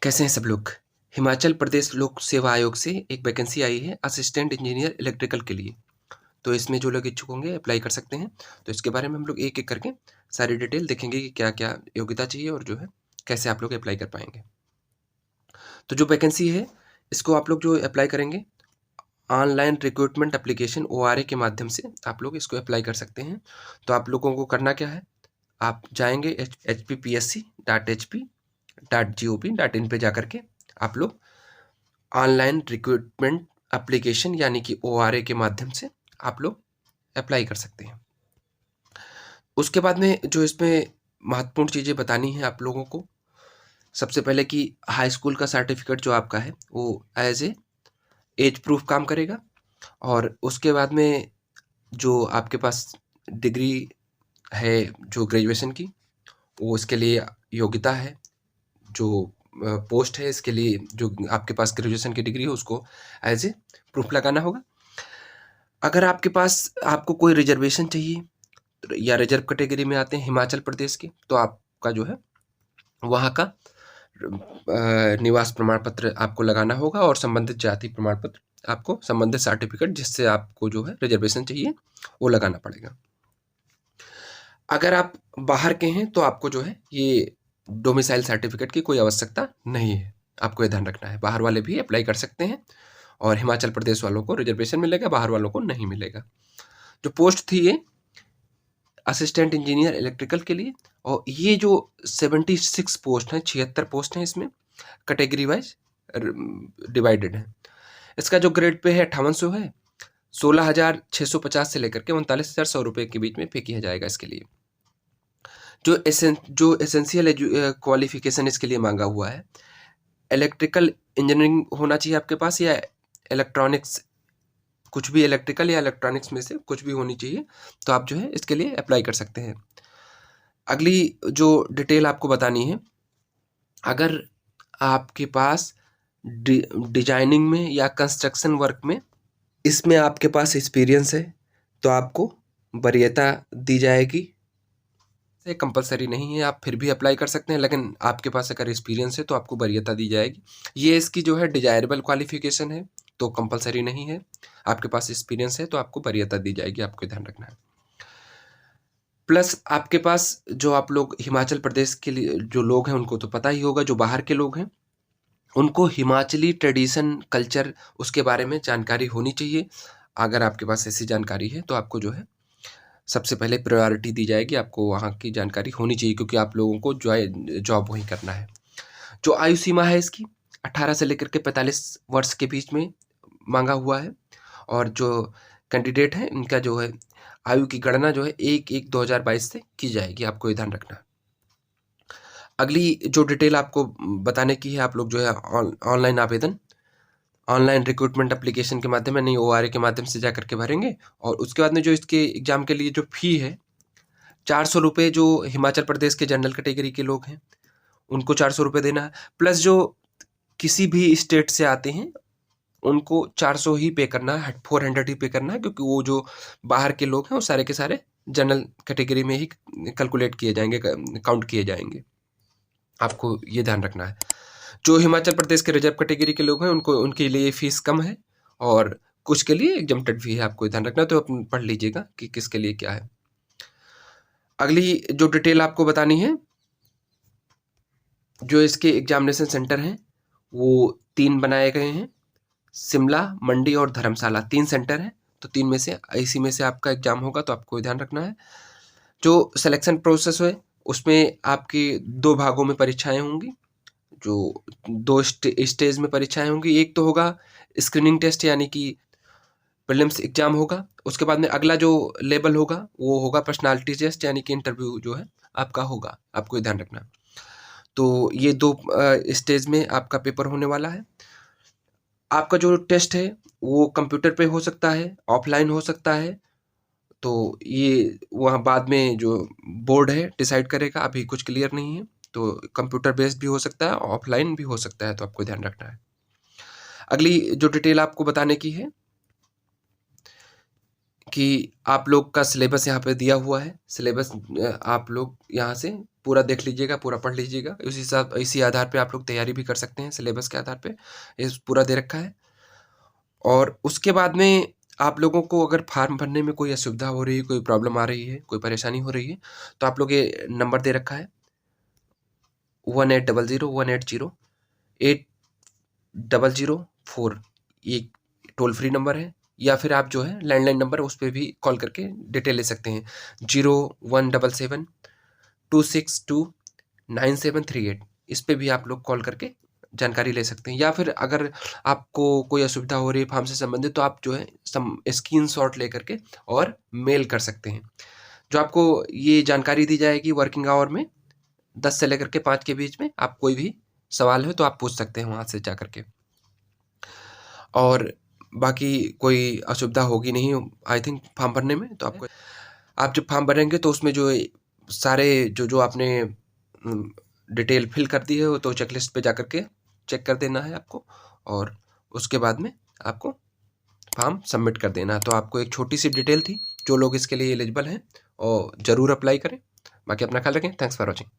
कैसे हैं सब लोग? हिमाचल प्रदेश लोक सेवा आयोग से एक वैकेंसी आई है असिस्टेंट इंजीनियर इलेक्ट्रिकल के लिए। तो इसमें जो लोग इच्छुक होंगे अप्लाई कर सकते हैं। तो इसके बारे में हम लोग एक-एक करके सारी डिटेल देखेंगे कि क्या-क्या योग्यता चाहिए और जो है कैसे आप लोग अप्लाई कर पाएँगे। तो जो वैकेंसी है इसको आप लोग जो अप्लाई करेंगे ऑनलाइन रिक्रूटमेंट एप्लीकेशन ओआरए के माध्यम से आप लोग इसको अप्लाई कर सकते हैं। तो आप लोगों को करना क्या है? आप जाएँगे hppsc.hp.gov.in पे जाकर के आप लोग ऑनलाइन रिक्रूटमेंट एप्लीकेशन यानी कि ओआरए के माध्यम से आप लोग अप्लाई कर सकते हैं। उसके बाद में जो इसमें महत्वपूर्ण चीज़ें बतानी है आप लोगों को, सबसे पहले कि हाई स्कूल का सर्टिफिकेट जो आपका है वो एज ए एज प्रूफ काम करेगा। और उसके बाद में जो आपके पास डिग्री है जो ग्रेजुएशन की, वो इसके लिए योग्यता है। जो पोस्ट है इसके लिए जो आपके पास ग्रेजुएशन की डिग्री है उसको एज ए प्रूफ लगाना होगा। अगर आपके पास आपको कोई रिजर्वेशन चाहिए या रिजर्व कैटेगरी में आते हैं हिमाचल प्रदेश के, तो आपका जो है वहाँ का निवास प्रमाण पत्र आपको लगाना होगा और संबंधित जाति प्रमाण पत्र आपको संबंधित सर्टिफिकेट जिससे आपको जो है रिजर्वेशन चाहिए वो लगाना पड़ेगा। अगर आप बाहर के हैं तो आपको जो है ये डोमिसाइल सर्टिफिकेट की कोई आवश्यकता नहीं है। आपको ये ध्यान रखना है। बाहर वाले भी अप्लाई कर सकते हैं और हिमाचल प्रदेश वालों को रिजर्वेशन मिलेगा, बाहर वालों को नहीं मिलेगा। जो पोस्ट थी ये असिस्टेंट इंजीनियर इलेक्ट्रिकल के लिए, और ये जो 76 पोस्ट हैं, 76 पोस्ट हैं, इसमें कैटेगरी वाइज डिवाइडेड है। इसका जो ग्रेड पे है 5800 है। 16,650 से लेकर के 39,100 रुपये के बीच में पे किया जाएगा इसके लिए। जो एसेंशियल क्वालिफिकेशन इसके लिए मांगा हुआ है, इलेक्ट्रिकल इंजीनियरिंग होना चाहिए आपके पास या इलेक्ट्रॉनिक्स, कुछ भी इलेक्ट्रिकल या इलेक्ट्रॉनिक्स में से कुछ भी होनी चाहिए, तो आप जो है इसके लिए अप्लाई कर सकते हैं। अगली जो डिटेल आपको बतानी है, अगर आपके पास डिजाइनिंग में या कंस्ट्रक्शन वर्क में इसमें आपके पास एक्सपीरियंस है तो आपको वरीयता दी जाएगी। ये कंपलसरी नहीं है, आप फिर भी अप्लाई कर सकते हैं, लेकिन आपके पास अगर एक्सपीरियंस है तो आपको वरीयता दी जाएगी। ये इसकी जो है डिजायरेबल क्वालिफिकेशन है, तो कंपलसरी नहीं है। आपके पास एक्सपीरियंस है तो आपको वरीयता दी जाएगी, आपको ध्यान रखना है। प्लस आपके पास जो आप लोग हिमाचल प्रदेश के लिए जो लोग हैं उनको तो पता ही होगा, जो बाहर के लोग हैं उनको हिमाचली ट्रेडिशन कल्चर उसके बारे में जानकारी होनी चाहिए। अगर आपके पास ऐसी जानकारी है तो आपको जो है सबसे पहले प्रायोरिटी दी जाएगी, आपको वहाँ की जानकारी होनी चाहिए क्योंकि आप लोगों को जॉब वहीं करना है। जो आयु सीमा है इसकी 18 से लेकर के 45 वर्ष के बीच में मांगा हुआ है। और जो कैंडिडेट हैं इनका जो है आयु की गणना जो है 1/1/2022 से की जाएगी, आपको ये ध्यान रखना है। अगली जो डिटेल आपको बताने की है, आप लोग जो है ऑनलाइन आवेदन ऑनलाइन रिक्रूटमेंट एप्लीकेशन के माध्यम में नहीं ओआरए के माध्यम से जाकर के भरेंगे। और उसके बाद में जो इसके एग्जाम के लिए जो फी है 400 रुपये, जो हिमाचल प्रदेश के जनरल कैटेगरी के लोग हैं उनको 400 रुपये देना है। प्लस जो किसी भी स्टेट से आते हैं उनको 400 ही पे करना है, 400 ही पे करना है, क्योंकि वो जो बाहर के लोग हैं वो सारे के सारे जनरल कैटेगरी में ही कैलकुलेट किए जाएंगे, काउंट किए जाएंगे। आपको ये ध्यान रखना है। जो हिमाचल प्रदेश के रिजर्व कैटेगरी के लोग हैं उनको उनके लिए फीस कम है और कुछ के लिए एग्जम्प्टेड भी है, आपको ध्यान रखना है। तो अपन पढ़ लीजिएगा कि किसके लिए क्या है। अगली जो डिटेल आपको बतानी है, जो इसके एग्जामिनेशन सेंटर हैं वो 3 बनाए गए हैं, शिमला, मंडी और धर्मशाला, 3 सेंटर हैं। तो 3 में से इसी में से आपका एग्जाम होगा, तो आपको ध्यान रखना है। जो सिलेक्शन प्रोसेस है उसमें आपकी 2 भागों में परीक्षाएं होंगी, जो 2 स्टेज में परीक्षाएं होंगी। एक तो होगा स्क्रीनिंग टेस्ट यानी कि प्रीलिम्स एग्जाम होगा। उसके बाद में अगला जो लेवल होगा वो होगा पर्सनालिटी टेस्ट यानी कि इंटरव्यू जो है आपका होगा, आपको ये ध्यान रखना। तो ये 2 स्टेज में आपका पेपर होने वाला है। आपका जो टेस्ट है वो कंप्यूटर पे हो सकता है, ऑफलाइन हो सकता है। तो ये वहाँ बाद में जो बोर्ड है डिसाइड करेगा, अभी कुछ क्लियर नहीं है। तो कंप्यूटर बेस्ड भी हो सकता है, ऑफलाइन भी हो सकता है, तो आपको ध्यान रखना है। अगली जो डिटेल आपको बताने की है कि आप लोग का सिलेबस यहाँ पे दिया हुआ है। सिलेबस आप लोग यहाँ से पूरा देख लीजिएगा, पूरा पढ़ लीजिएगा। इसी आधार पे आप लोग तैयारी भी कर सकते हैं, सिलेबस के आधार पे ये पूरा दे रखा है। और उसके बाद में आप लोगों को अगर फॉर्म भरने में कोई असुविधा हो रही है, कोई प्रॉब्लम आ रही है, कोई परेशानी हो रही है, तो आप लोग ये नंबर दे रखा है 1800-180800-4, ये टोल फ्री नंबर है। या फिर आप जो है लैंडलाइन नंबर उस पर भी कॉल करके डिटेल ले सकते हैं, 0177-262-9738, इस पे भी आप लोग कॉल करके जानकारी ले सकते हैं। या फिर अगर आपको कोई असुविधा हो रही है फॉर्म से संबंधित, तो आप जो है स्क्रीनशॉट ले करके और मेल कर सकते हैं। जो आपको ये जानकारी दी जाएगी वर्किंग आवर में 10 से लेकर के 5 के बीच में। आप कोई भी सवाल हो तो आप पूछ सकते हैं वहाँ से जा करके, और बाकी कोई असुविधा होगी नहीं आई थिंक फॉर्म भरने में। तो आपको, आप जब फॉर्म भरेंगे तो उसमें जो सारे जो आपने डिटेल फिल कर दी है वो तो चेकलिस्ट पे जा करके चेक कर देना है आपको, और उसके बाद में आपको फॉर्म सबमिट कर देना। तो आपको एक छोटी सी डिटेल थी, जो लोग इसके लिए एलिजिबल हैं और ज़रूर अप्लाई करें। बाकी अपना ख्याल रखें। Thanks for watching.